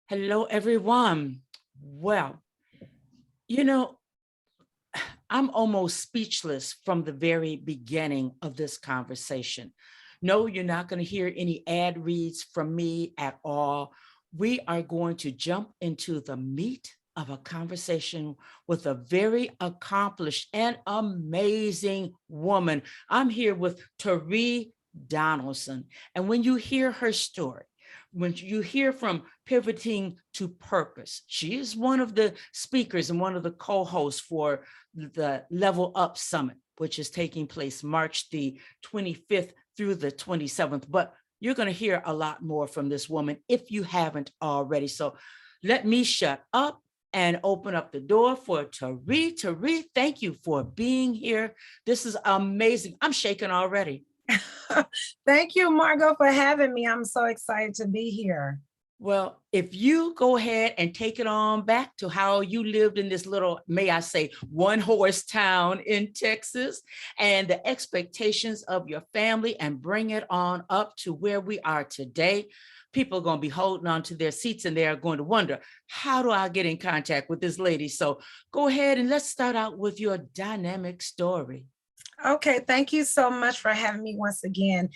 Hello, everyone. Well, you know, I'm almost speechless from the very beginning of this conversation. No, you're not going to hear any ad reads from me at all. We are going to jump into the meat of a conversation with a very accomplished and amazing woman. I'm here with Teri Donelson. And when you hear her story, when you hear from pivoting to purpose, she is one of the speakers and one of the co-hosts for the Level Up Summit, which is taking place March the 25th through the 27th. But you're going to hear a lot more from this woman if you haven't already. So let me shut up and open up the door for Teri. Teri, thank you for being here. This is amazing. I'm shaking already. Thank you, Margot, for having me. I'm so excited to be here. Well, if you go ahead and take it on back to how you lived in this little, may I say, one horse town in Texas and the expectations of your family and bring it on up to where we are today, people are going to be holding on to their seats and they are going to wonder, how do I get in contact with this lady? So go ahead and let's start out with your dynamic story. Okay, thank you so much for having me once again.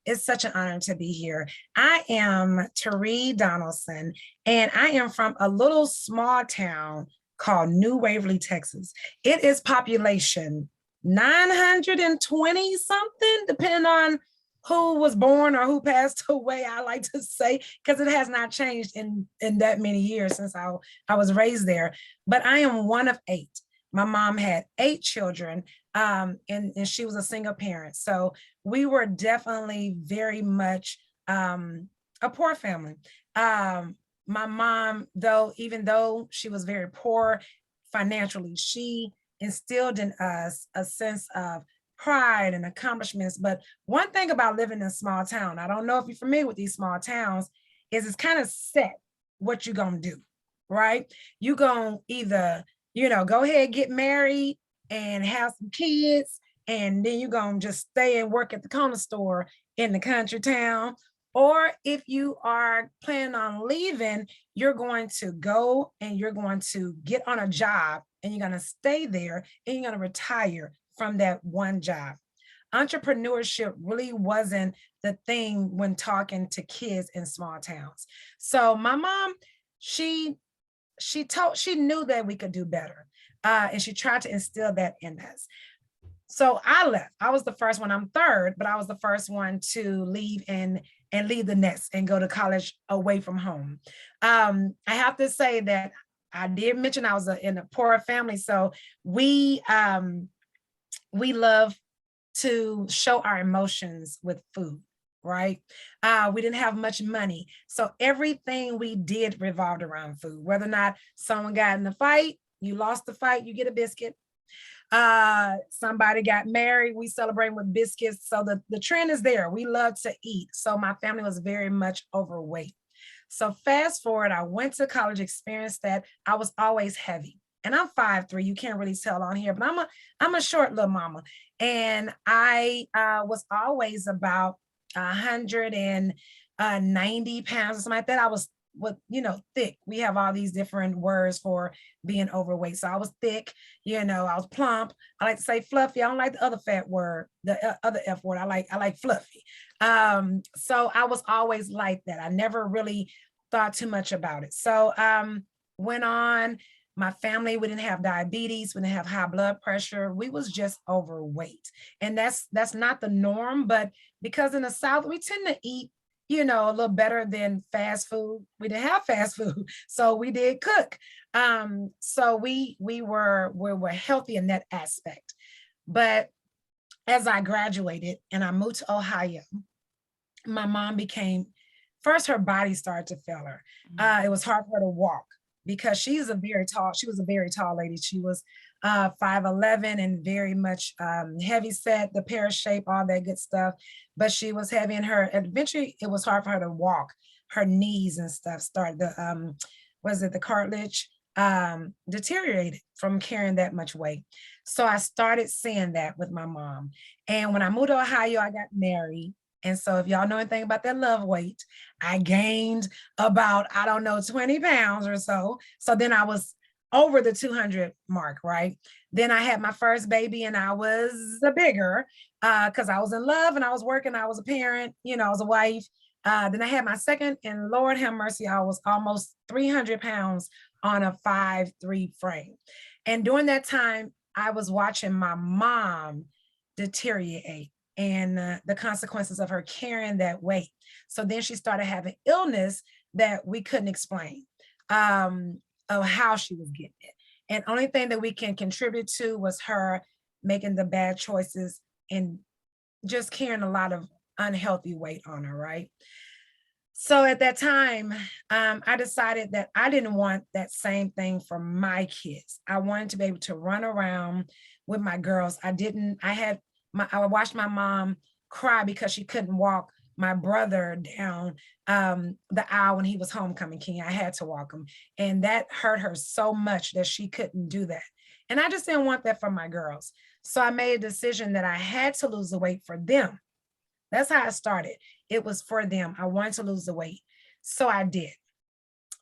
It's such an honor to be here. I am Teri Donelson, and I am from a little small town called New Waverly, Texas. It is population 920 something, depending on who was born or who passed away, I like to say, because it has not changed in that many years since I was raised there. But I am one of eight. My mom had eight children, and she was a single parent. So we were definitely very much a poor family. My mom, though, even though she was very poor financially, she instilled in us a sense of pride and accomplishments. But one thing about living in a small town, I don't know if you're familiar with these small towns, is it's kind of set what you're going to do, right? You're going to either, go ahead, get married and have some kids, and then you're going to just stay and work at the corner store in the country town. Or if you are planning on leaving, you're going to go and you're going to get on a job and you're going to stay there and you're going to retire from that one job. Entrepreneurship really wasn't the thing when talking to kids in small towns. So my mom, she she knew that we could do better, and she tried to instill that in us. So I left. I was the first one. I'm third, but I was the first one to leave and leave the nest and go to college away from home. I have to say that I did mention I was in a poor family, so we love to show our emotions with food, right? We didn't have much money. So everything we did revolved around food. Whether or not someone got in a fight, you lost the fight, you get a biscuit. Somebody got married, we celebrate with biscuits. So the trend is there. We love to eat. So my family was very much overweight. So fast forward, I went to college, experienced that. I was always heavy. And I'm 5'3". You can't really tell on here, but I'm a short little mama. And I was always about 190 pounds or something like that. I was thick. We have all these different words for being overweight. So I was thick, I was plump. I like to say fluffy. I don't like the other fat word, the other F word. I like fluffy. So I was always like that. I never really thought too much about it. So went on. My family, we didn't have diabetes, we didn't have high blood pressure. We was just overweight. And that's not the norm, but because in the South, we tend to eat, a little better than fast food. We didn't have fast food, so we did cook. So we were healthy in that aspect. But as I graduated and I moved to Ohio, my mom became, first her body started to fail her. It was hard for her to walk because she was a very tall lady. She was 5'11" and very much heavy set, the pear shape, all that good stuff. But she was heavy in her, eventually it was hard for her to walk. Her knees and stuff started the cartilage deteriorated from carrying that much weight. So I started seeing that with my mom. And when I moved to Ohio, I got married. And so if y'all know anything about that love weight, I gained about, I don't know, 20 pounds or so. So then I was over the 200 mark, right? Then I had my first baby and I was bigger because I was in love and I was working, I was a parent, you know, I was a wife. Then I had my second, and Lord have mercy, I was almost 300 pounds on a 5'3" frame. And during that time, I was watching my mom deteriorate and the consequences of her carrying that weight. So then she started having illness that we couldn't explain of how she was getting it. And only thing that we can contribute to was her making the bad choices and just carrying a lot of unhealthy weight on her, right? So at that time, I decided that I didn't want that same thing for my kids. I wanted to be able to run around with my girls. I watched my mom cry because she couldn't walk my brother down the aisle when he was homecoming king. I had to walk him. And that hurt her so much that she couldn't do that. And I just didn't want that for my girls. So I made a decision that I had to lose the weight for them. That's how I started. It was for them. I wanted to lose the weight. So I did.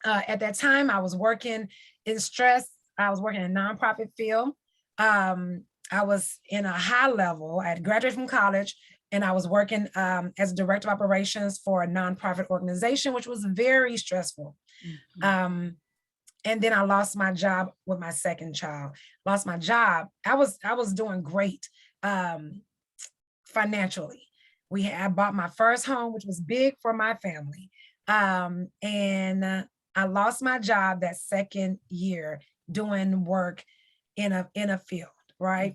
At that time, I was working in stress. I was working in a nonprofit field. I was in a high level. I had graduated from college and I was working as director of operations for a nonprofit organization, which was very stressful. Mm-hmm. And then I lost my job with my second child. Lost my job. I was doing great financially. I bought my first home, which was big for my family. And I lost my job that second year doing work in a field, right?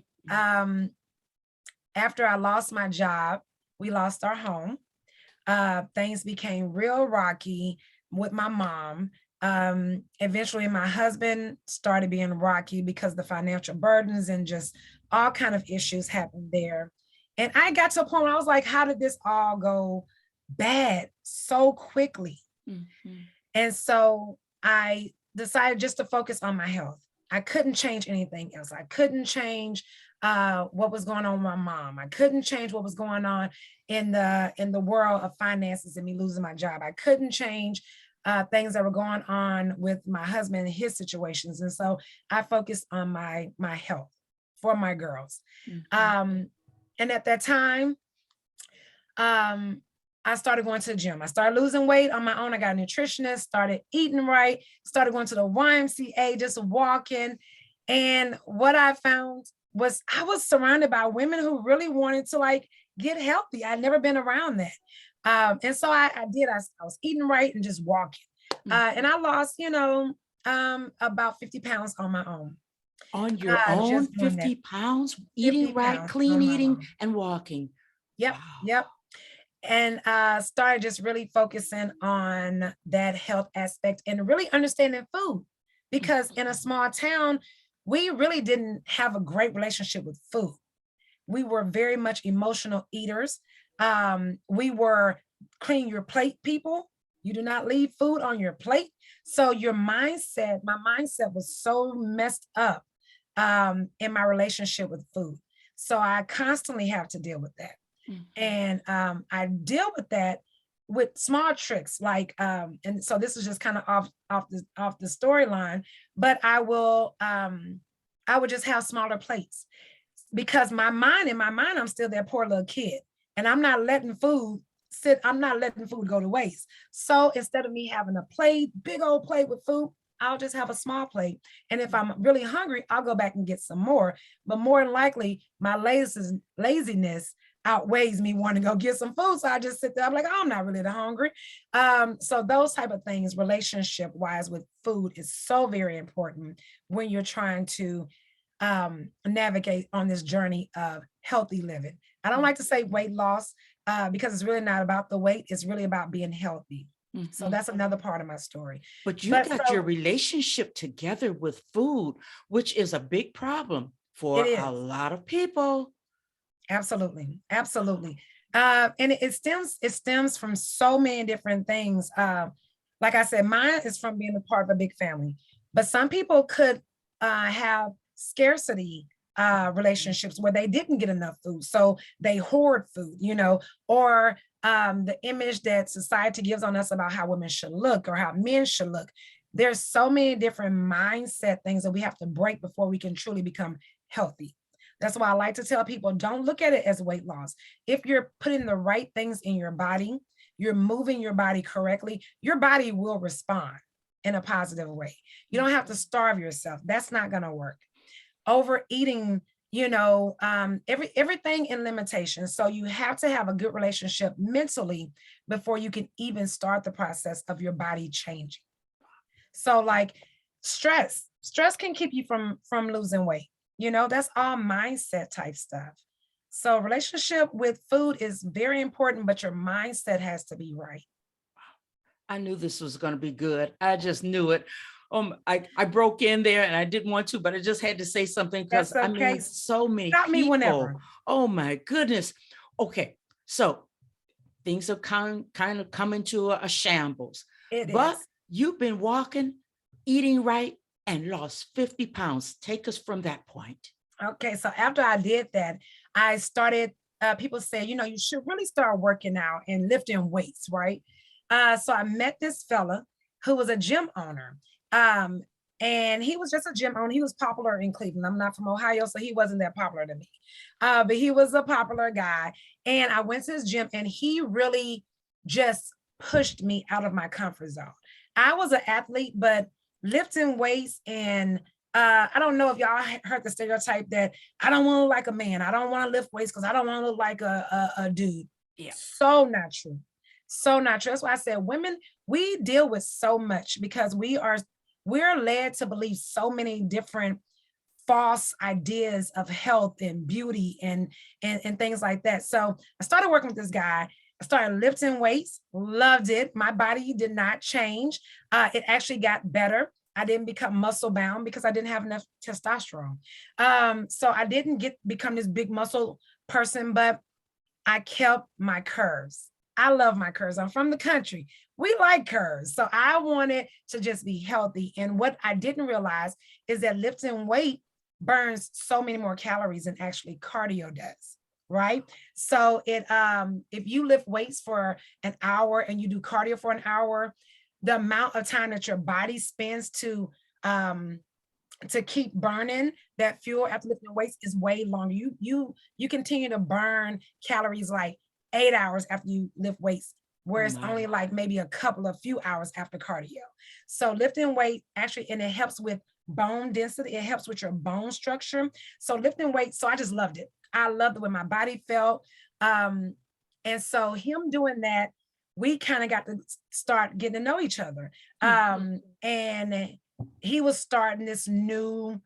After I lost my job, we lost our home. Things became real rocky with my mom. Eventually my husband started being rocky because the financial burdens and just all kind of issues happened there. And I got to a point where I was like, how did this all go bad so quickly? Mm-hmm. And so I decided just to focus on my health. I couldn't change anything else. I couldn't change what was going on with my mom. I couldn't change what was going on in the world of finances and me losing my job. I couldn't change things that were going on with my husband and his situations. And so I focused on my health for my girls. Mm-hmm. And at that time, I started going to the gym. I started losing weight on my own. I got a nutritionist, started eating right, started going to the YMCA, just walking. And what I found was I was surrounded by women who really wanted to like get healthy. I'd never been around that. And so I did. I was eating right and just walking. Mm-hmm. And I lost, about 50 pounds on my own. On your own, 50 pounds, eating right, clean eating, and walking. Yep, wow. Yep. And started just really focusing on that health aspect and really understanding food. Because in a small town, we really didn't have a great relationship with food. We were very much emotional eaters. We were clean your plate people. You do not leave food on your plate. So my mindset was so messed up in my relationship with food. So I constantly have to deal with that. Mm-hmm. And I deal with that with small tricks, like, and so this is just kind of off the storyline, but I would just have smaller plates because in my mind, I'm still that poor little kid and I'm not letting food go to waste. So instead of me having a plate, big old plate with food, I'll just have a small plate. And if I'm really hungry, I'll go back and get some more. But more than likely, my laziness outweighs me wanting to go get some food. So I just sit there, I'm like, oh, I'm not really that hungry. So those type of things, relationship wise with food is so very important when you're trying to navigate on this journey of healthy living. I don't like to say weight loss because it's really not about the weight. It's really about being healthy. Mm-hmm. So that's another part of my story. But you got your relationship together with food, which is a big problem for a lot of people. Absolutely. Absolutely. And it stems from so many different things. Like I said, mine is from being a part of a big family, but some people could have scarcity relationships where they didn't get enough food. So they hoard food, or the image that society gives on us about how women should look or how men should look. There's so many different mindset things that we have to break before we can truly become healthy. That's why I like to tell people, don't look at it as weight loss. If you're putting the right things in your body, you're moving your body correctly, your body will respond in a positive way. You don't have to starve yourself. That's not going to work. Overeating, everything in limitation. So you have to have a good relationship mentally before you can even start the process of your body changing. So like stress can keep you from losing weight. That's all mindset type stuff. So relationship with food is very important, but your mindset has to be right. I knew this was going to be good. I just knew it. I broke in there and I didn't want to, but I just had to say something because That's okay. so many Stop me people. whenever. Oh my goodness. Okay, so things are kind of coming to a shambles. But you've been walking, eating right, and lost 50 pounds. Take us from that point. Okay, so after I did that, I started, people say, you should really start working out and lifting weights, right? So I met this fella who was a gym owner. And he was just a gym owner. He was popular in Cleveland. I'm not from Ohio, so he wasn't that popular to me. But he was a popular guy. And I went to his gym and he really just pushed me out of my comfort zone. I was an athlete, but lifting weights and I don't know if y'all heard the stereotype that I don't want to look like a man. I don't want to lift weights because I don't want to look like a dude. Yeah. So not true. So not true. That's why I said women, we deal with so much because we're led to believe so many different false ideas of health and beauty and things like that. So I started working with this guy. I started lifting weights, loved it. My body did not change. It actually got better. I didn't become muscle bound because I didn't have enough testosterone. So I didn't become this big muscle person, but I kept my curves. I love my curves. I'm from the country. We like curves. So I wanted to just be healthy. And what I didn't realize is that lifting weight burns so many more calories than actually cardio does. Right. So if you lift weights for an hour and you do cardio for an hour, the amount of time that your body spends to keep burning that fuel after lifting weights is way longer. You continue to burn calories like 8 hours after you lift weights, whereas only like maybe a few hours after cardio. So lifting weight actually, and it helps with bone density. It helps with your bone structure. So lifting weights, so I just loved it. I loved the way my body felt. And so him doing that, we kind of got to start getting to know each other. And he was starting this new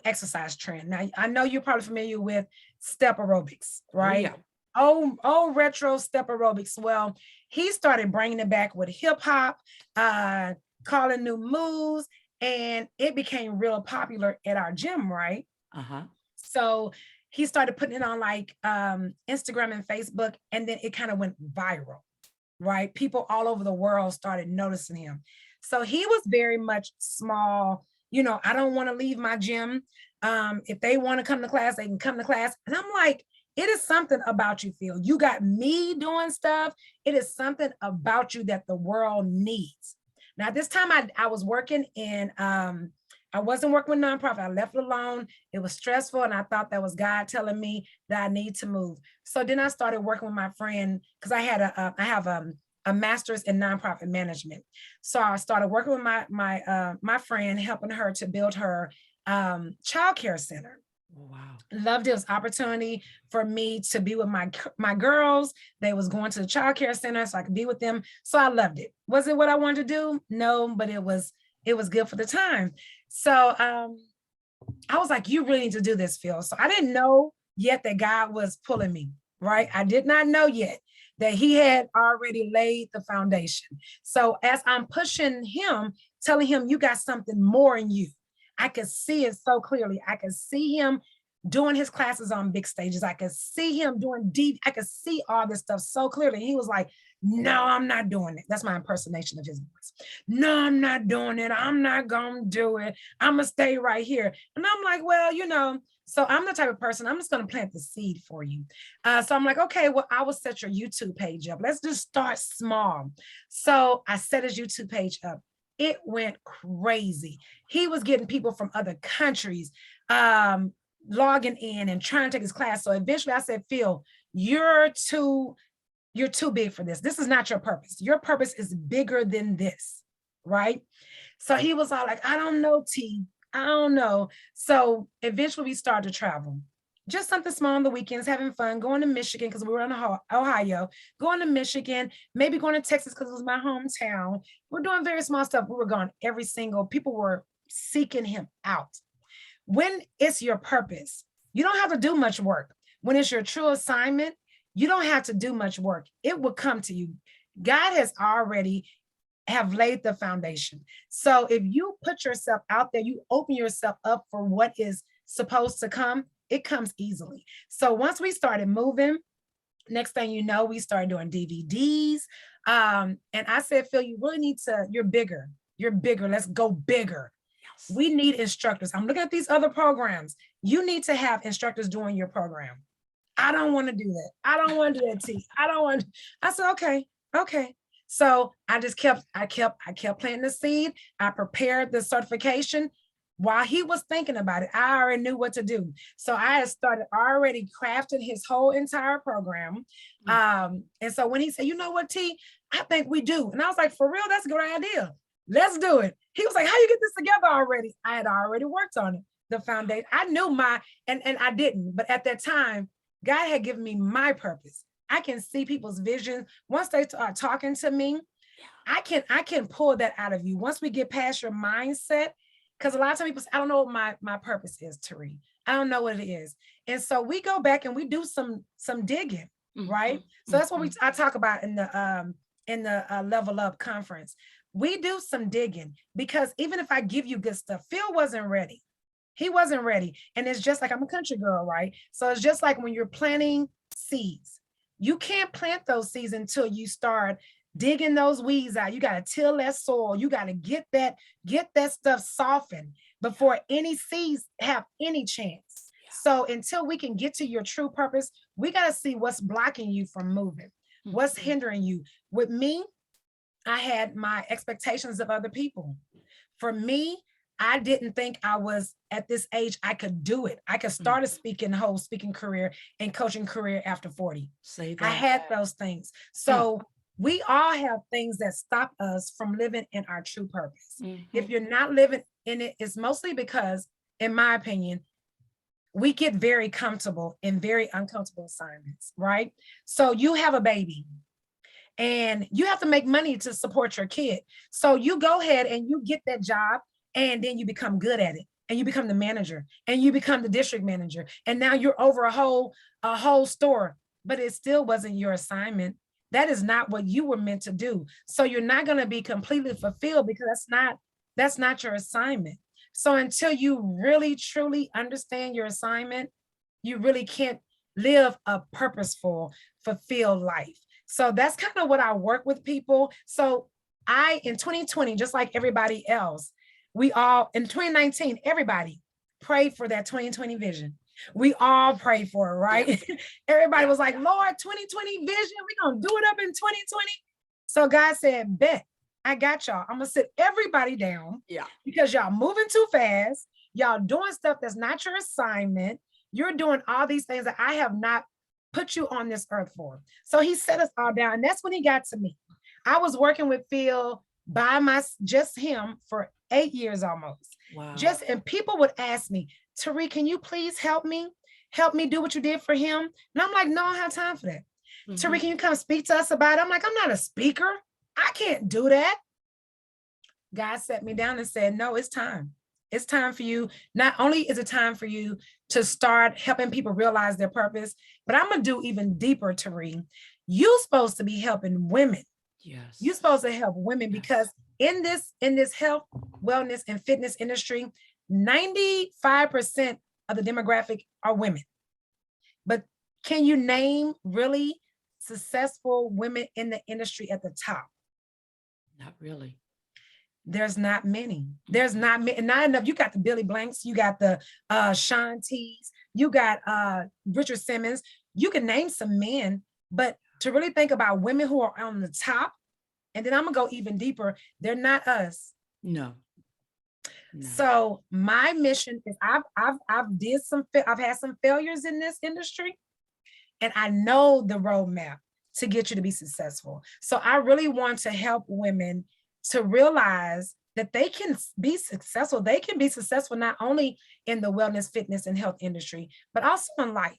exercise trend. Now, I know you're probably familiar with step aerobics, right? Yeah. Oh, retro step aerobics. Well, he started bringing it back with hip hop, calling new moves, and it became real popular at our gym, right? So he started putting it on like Instagram and Facebook, and then it kind of went viral, right? People all over the world started noticing him. So he was very much small. I don't want to leave my gym. If they want to come to class, they can come to class. And I'm like, it is something about you, Phil. You got me doing stuff. It is something about you that the world needs. Now, this time I was working in, I wasn't working with nonprofit. I left it alone. It was stressful. And I thought that was God telling me that I need to move. So then I started working with my friend because I have a master's in nonprofit management. So I started working with my friend, helping her to build her childcare center. Wow. Loved it. It was opportunity for me to be with my girls. They was going to the childcare center so I could be with them. So I loved it. Was it what I wanted to do? No, but it was good for the time. So I was like, you really need to do this, Phil. So I didn't know yet that God was pulling me, right? I did not know yet that he had already laid the foundation. So as I'm pushing him, telling him, you got something more in you, I could see it so clearly. I could see him doing his classes on big stages. I could see him doing deep. I could see all this stuff so clearly. He was like, no, I'm not doing it. That's my impersonation of his voice. No, I'm not doing it. I'm not going to do it. I'm going to stay right here. And I'm like, well, So I'm the type of person, I'm just going to plant the seed for you. So I'm like, okay, well, I will set your YouTube page up. Let's just start small. So I set his YouTube page up. It went crazy. He was getting people from other countries logging in and trying to take his class. So eventually I said, Phil, you're too big for this. This is not your purpose. Your purpose is bigger than this, right? So he was all like, I don't know, T. I don't know. So eventually we started to travel. Just something small on the weekends, having fun, going to Michigan because we were in Ohio, going to Michigan, maybe going to Texas because it was my hometown. We're doing very small stuff. We were going people were seeking him out. When it's your purpose, you don't have to do much work. When it's your true assignment, you don't have to do much work. It will come to you. God has already have laid the foundation. So if you put yourself out there, you open yourself up for what is supposed to come, it comes easily. So once we started moving, next thing you know, we started doing DVDs. And I said, Phil, you really need to, you're bigger. Let's go bigger. Yes. We need instructors. I'm looking at these other programs. You need to have instructors doing your program. I don't want to do that. I don't want to do that, T. I said, okay. So I kept planting the seed. I prepared the certification. While he was thinking about it, I already knew what to do. So I had started already crafting his whole entire program. And so when he said, you know what, T, I think we do. And I was like, for real, that's a good idea. Let's do it. He was like, how you get this together already? I had already worked on it. The foundation. I knew and I didn't, but at that time, God had given me my purpose. I can see people's vision. Once they are talking to me, I can pull that out of you. Once we get past your mindset, because a lot of times people say, I don't know what my purpose is, Teri. I don't know what it is. And so we go back and we do some digging, right? So that's what I talk about in the Level Up conference. We do some digging because even if I give you good stuff, Phil wasn't ready. He wasn't ready. And it's just like, I'm a country girl, right? So it's just like when you're planting seeds, you can't plant those seeds until you start digging those weeds out. You got to till that soil. You got to get that stuff softened before any seeds have any chance. So until we can get to your true purpose, we got to see what's blocking you from moving, what's hindering you. With me, I had my expectations of other people. For me, I didn't think I was at this age, I could do it. I could start a speaking career and coaching career after 40. Say that. I had those things. So we all have things that stop us from living in our true purpose. If you're not living in it, it's mostly because, in my opinion, we get very comfortable in very uncomfortable assignments, right? So you have a baby and you have to make money to support your kid. So you go ahead and you get that job and then you become good at it. And you become the manager and you become the district manager. And now you're over a whole store, but it still wasn't your assignment. That is not what you were meant to do. So you're not going to be completely fulfilled because that's not your assignment. So until you really, truly understand your assignment, you really can't live a purposeful, fulfilled life. So that's kind of what I work with people. So in 2020, just like everybody else, we all, in 2019, everybody prayed for that 2020 vision. We all prayed for it, right? Everybody was like, Lord, 2020 vision, we're going to do it up in 2020. So God said, bet, I got y'all. I'm going to sit everybody down because y'all moving too fast. Y'all doing stuff that's not your assignment. You're doing all these things that I have not put you on this earth for. So he set us all down. And that's when he got to me. I was working with Phil just him for 8 years almost. Wow. And people would ask me, Teri, can you please help me do what you did for him? And I'm like, no, I don't have time for that. Teri, can you come speak to us about it? I'm like, I'm not a speaker. I can't do that. God set me down and said, no, it's time. It's time for you. Not only is it time for you to start helping people realize their purpose, but I'm going to do even deeper, Teri. You're supposed to be helping women. Yes. You're supposed to help women because in this health, wellness, and fitness industry, 95% of the demographic are women. But can you name really successful women in the industry at the top? Not really. There's not many. There's not enough. You got the Billy Blanks, you got the Shanties, You got Richard Simmons. You can name some men, but to really think about women who are on the top, and then I'm gonna go even deeper, they're not us. No. No. So my mission is I've had some failures in this industry, and I know the roadmap to get you to be successful. So I really want to help women to realize that they can be successful. They can be successful not only in the wellness, fitness, and health industry, but also in life.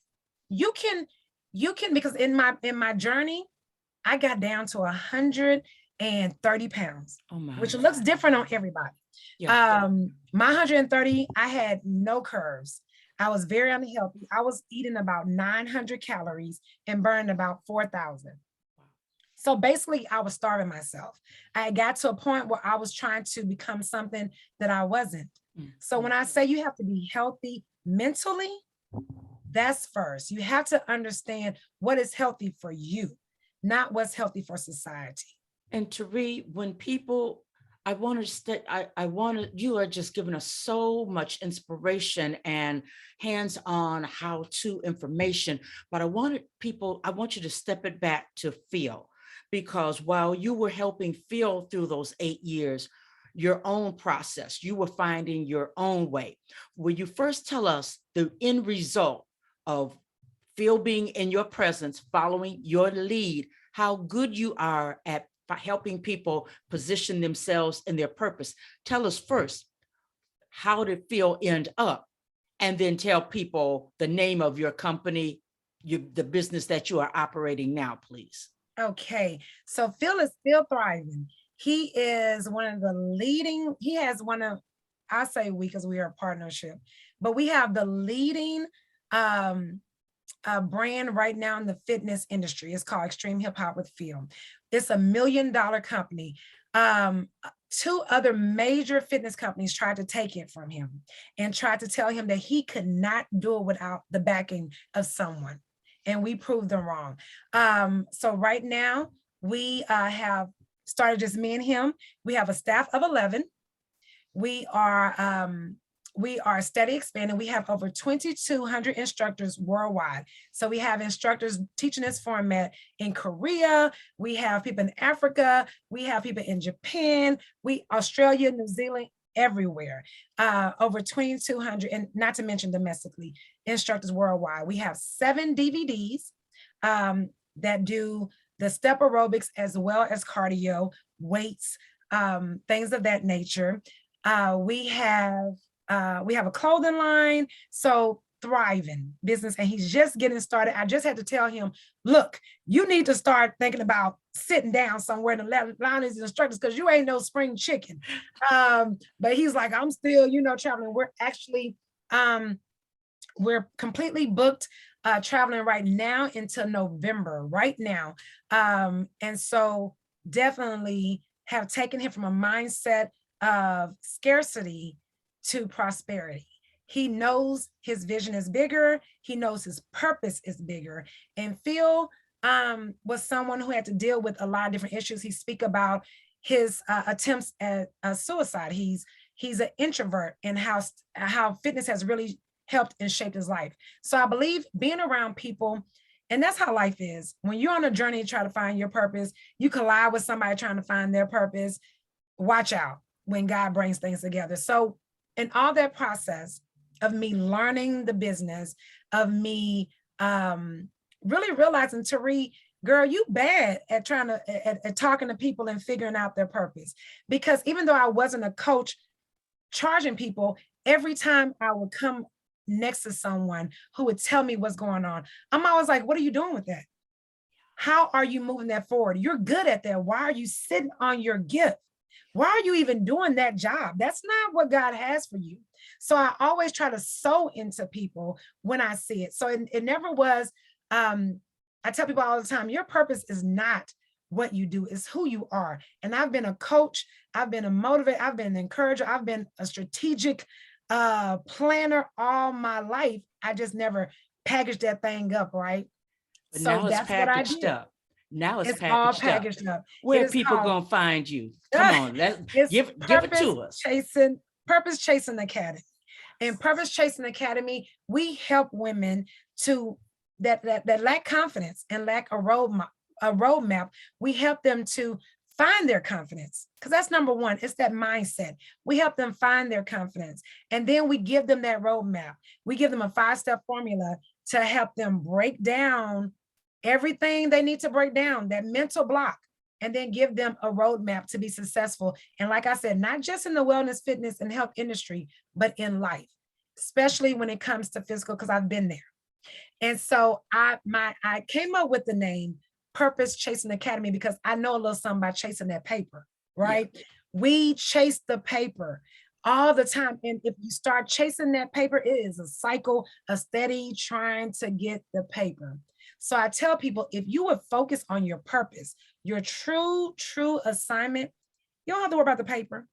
You can, because in my journey, I got down to 130 pounds, Oh my. which looks different on everybody. Yeah. My 130, I had no curves. I was very unhealthy. I was eating about 900 calories and burning about 4,000. So basically, I was starving myself. I got to a point where I was trying to become something that I wasn't. So when I say you have to be healthy mentally, that's first. You have to understand what is healthy for you, not what's healthy for society. And Teri, when people, I want to, you are just giving us so much inspiration and hands-on how-to information, but I want you to step it back to Phil, because while you were helping Phil through those 8 years, your own process, you were finding your own way. Will you first tell us the end result of Phil being in your presence, following your lead, how good you are at helping people position themselves in their purpose? Tell us first, how did Phil end up? And then tell people the name of your company, the business that you are operating now, please. Okay, so Phil is still thriving. He is one of the leading, he has one of, I say we because we are a partnership, but we have the leading brand right now in the fitness industry. It's called Extreme Hip Hop with Phil. It's $1 million company. 2 other major fitness companies tried to take it from him and tried to tell him that he could not do it without the backing of someone. And we proved them wrong. So right now we have started just me and him. We have a staff of 11. We are steady expanding. We have over 2,200 instructors worldwide. So we have instructors teaching this format in Korea. We have people in Africa. We have people in Japan, Australia, New Zealand, everywhere. Over 2,200, and not to mention domestically, instructors worldwide. We have 7 DVDs that do the step aerobics as well as cardio, weights, things of that nature. We have a clothing line, so thriving business, and he's just getting started. I just had to tell him, look, you need to start thinking about sitting down somewhere to line his instructors because you ain't no spring chicken. But he's like, I'm still, traveling. We're actually, we're completely booked traveling right now until November, right now. And so definitely have taken him from a mindset of scarcity to prosperity. He knows his vision is bigger. He knows his purpose is bigger. And Phil was someone who had to deal with a lot of different issues. He speak about his attempts at suicide. He's an introvert, and how fitness has really helped and shaped his life. So I believe being around people, and that's how life is. When you're on a journey to try to find your purpose, you collide with somebody trying to find their purpose. Watch out when God brings things together. So in all that process of me learning the business, of me really realizing, Teri, girl, you bad at trying to at talking to people and figuring out their purpose. Because even though I wasn't a coach charging people, every time I would come next to someone who would tell me what's going on, I'm always like, what are you doing with that? How are you moving that forward? You're good at that. Why are you sitting on your gift? Why are you even doing that job? That's not what God has for you. So I always try to sow into people when I see it. So it never was, I tell people all the time, your purpose is not what you do, it's who you are. And I've been a coach, I've been a motivator, I've been an encourager, I've been a strategic planner all my life. I just never packaged that thing up, right? But so now it's that's what I packaged did. up. Now it's all packaged packaged up. Where people gonna find you? Come on, let's give it to us. Purpose Chasing Academy. In Purpose Chasing Academy, we help women to that lack confidence and lack a roadmap. We help them to find their confidence, because that's number one. It's that mindset. We help them find their confidence, and then we give them that roadmap. We give them a 5-step formula to help them break down everything they need to break down, that mental block, and then give them a roadmap to be successful. And like I said, not just in the wellness, fitness, and health industry, but in life, especially when it comes to physical, because I've been there. And so I came up with the name Purpose Chasing Academy because I know a little something about chasing that paper, right? Yeah. We chase the paper all the time. And if you start chasing that paper, it is a cycle, a steady trying to get the paper. So I tell people, if you would focus on your purpose, your true assignment, you don't have to worry about the paper.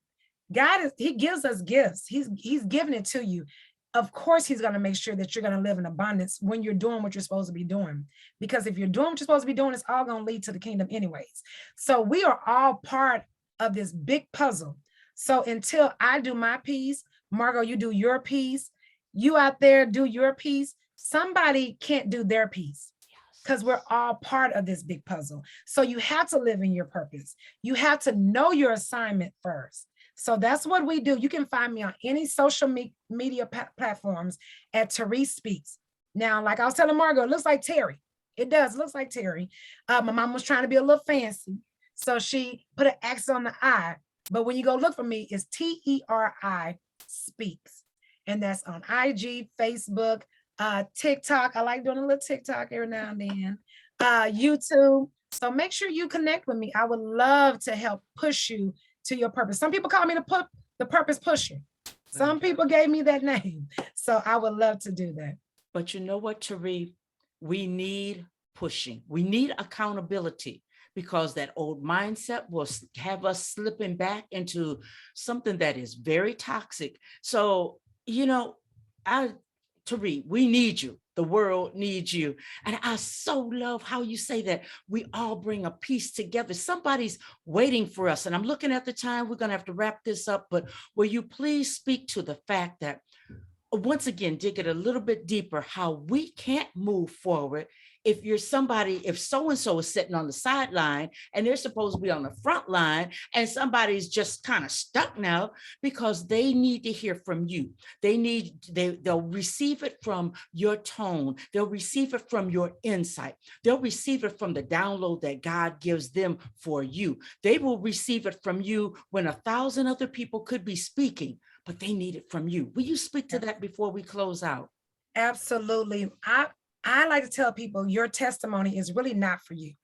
He gives us gifts. He's giving it to you. Of course, he's going to make sure that you're going to live in abundance when you're doing what you're supposed to be doing. Because if you're doing what you're supposed to be doing, it's all going to lead to the kingdom anyways. So we are all part of this big puzzle. So until I do my piece, Margot, you do your piece, you out there do your piece, somebody can't do their piece, because we're all part of this big puzzle. So you have to live in your purpose. You have to know your assignment first. So that's what we do. You can find me on any social media platforms at Teri Speaks. Now, like I was telling Margot, it looks like Teri. It does, it looks like Teri. My mom was trying to be a little fancy, so she put an X on the I. But when you go look for me, it's Teri Speaks. And that's on IG, Facebook, TikTok. I like doing a little TikTok every now and then. YouTube. So make sure you connect with me. I would love to help push you to your purpose. Some people call me the purpose pusher. Some people gave me that name. So I would love to do that. But you know what, Teri? We need pushing. We need accountability, because that old mindset will have us slipping back into something that is very toxic. So, Teri, we need you. The world needs you. And I so love how you say that we all bring a piece together. Somebody's waiting for us. And I'm looking at the time, we're going to have to wrap this up, but will you please speak to the fact that, once again, dig it a little bit deeper, how we can't move forward if so-and-so is sitting on the sideline and they're supposed to be on the front line, and somebody's just kind of stuck now, because they need to hear from you. They'll receive it from your tone. They'll receive it from your insight. They'll receive it from the download that God gives them for you. They will receive it from you when 1,000 other people could be speaking, but they need it from you. Will you speak to that before we close out? Absolutely. I like to tell people your testimony is really not for you.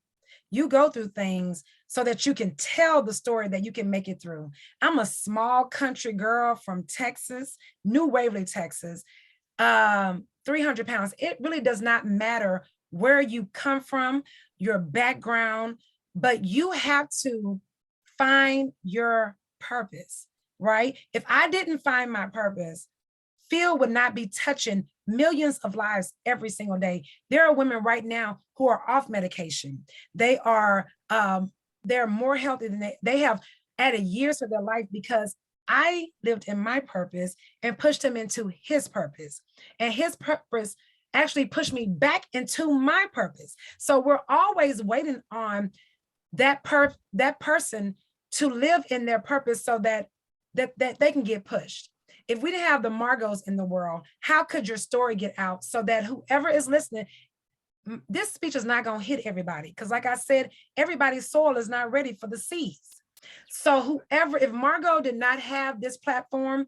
You go through things so that you can tell the story that you can make it through. I'm a small country girl from Texas, New Waverly, Texas, 300 pounds. It really does not matter where you come from, your background, but you have to find your purpose, right? If I didn't find my purpose, Phil would not be touching millions of lives every single day. There are women right now who are off medication. They are they're more healthy than they have added years to their life, because I lived in my purpose and pushed them into his purpose. And his purpose actually pushed me back into my purpose. So we're always waiting on that person to live in their purpose so that they can get pushed. If we didn't have the Margos in the world, how could your story get out so that whoever is listening, this speech is not going to hit everybody? Because like I said, everybody's soil is not ready for the seeds. So if Margot did not have this platform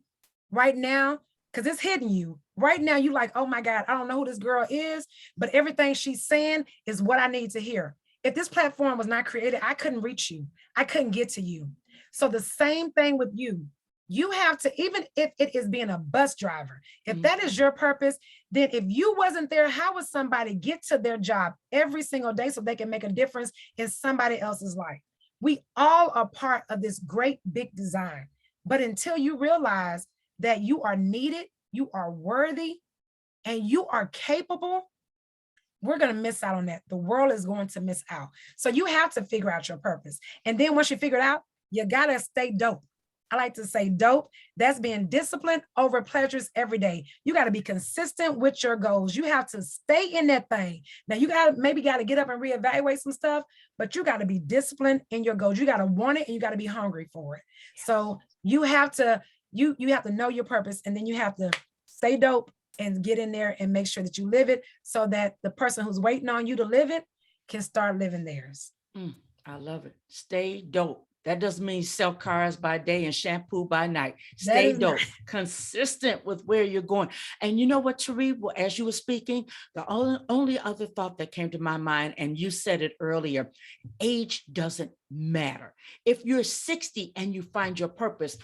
right now, because it's hitting you right now, you like, oh my God, I don't know who this girl is, but everything she's saying is what I need to hear. If this platform was not created, I couldn't reach you. I couldn't get to you. So the same thing with you. You have to, even if it is being a bus driver, if that is your purpose, then if you wasn't there, how would somebody get to their job every single day so they can make a difference in somebody else's life? We all are part of this great big design. But until you realize that you are needed, you are worthy, and you are capable, we're going to miss out on that. The world is going to miss out. So you have to figure out your purpose. And then once you figure it out, you got to stay dope. I like to say dope. That's being disciplined over pleasures every day. You got to be consistent with your goals. You have to stay in that thing. Now you got to maybe got to get up and reevaluate some stuff, but you got to be disciplined in your goals. You got to want it and you got to be hungry for it. So you have to you have to know your purpose, and then you have to stay dope and get in there and make sure that you live it, so that the person who's waiting on you to live it can start living theirs. I love it. Stay dope. That doesn't mean sell cars by day and shampoo by night. Stay dope, consistent with where you're going. And you know what, Teri, well, as you were speaking, the only other thought that came to my mind, and you said it earlier, age doesn't matter. If you're 60 and you find your purpose,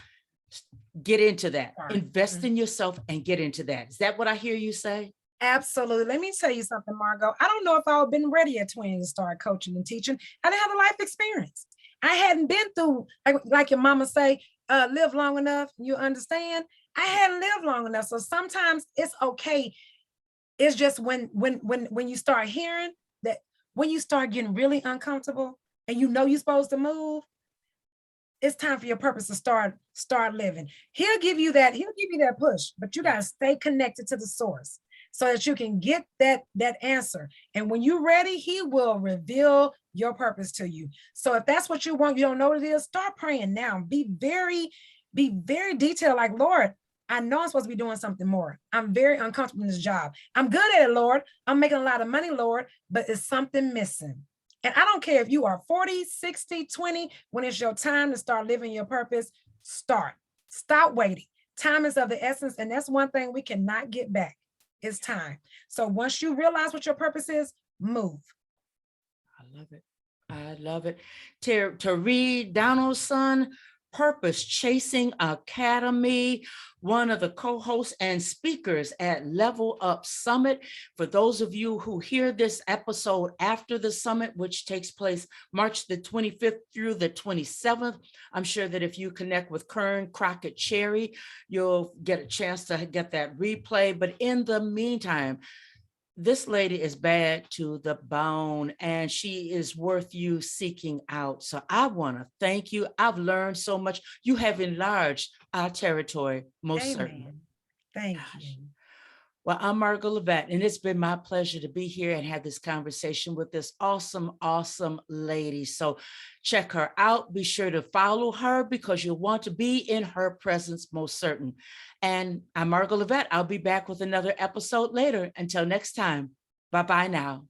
get into that. Invest in yourself and get into that. Is that what I hear you say? Absolutely. Let me tell you something, Margot. I don't know if I would have been ready at 20 to start coaching and teaching. I didn't have a life experience. I hadn't been through, like your mama say, live long enough. You understand? I hadn't lived long enough. So sometimes it's okay. It's just when you start hearing that, when you start getting really uncomfortable and you know you're supposed to move, it's time for your purpose to start living. He'll give you that push, but you got to stay connected to the source so that you can get that answer. And when you're ready, he will reveal your purpose to you. So if that's what you want, you don't know what it is, start praying now. Be very detailed. Like, Lord, I know I'm supposed to be doing something more. I'm very uncomfortable in this job. I'm good at it, Lord. I'm making a lot of money, Lord, but it's something missing. And I don't care if you are 40, 60, 20, when it's your time to start living your purpose, start. Stop waiting. Time is of the essence. And that's one thing we cannot get back. It's time. So once you realize what your purpose is, move. I love it. I love it. Teri Donelson, Purpose Chasing Academy, one of the co-hosts and speakers at Level Up Summit. For those of you who hear this episode after the summit, which takes place March the 25th through the 27th, I'm sure that if you connect with Kern Crockett Cherry, you'll get a chance to get that replay. But in the meantime, this lady is bad to the bone, and she is worth you seeking out. So I want to thank you. I've learned so much. You have enlarged our territory, most certainly. Thank you. Well, I'm Margot Levette, and it's been my pleasure to be here and have this conversation with this awesome, awesome lady. So check her out. Be sure to follow her because you'll want to be in her presence, most certain. And I'm Margot Levette. I'll be back with another episode later. Until next time, bye-bye now.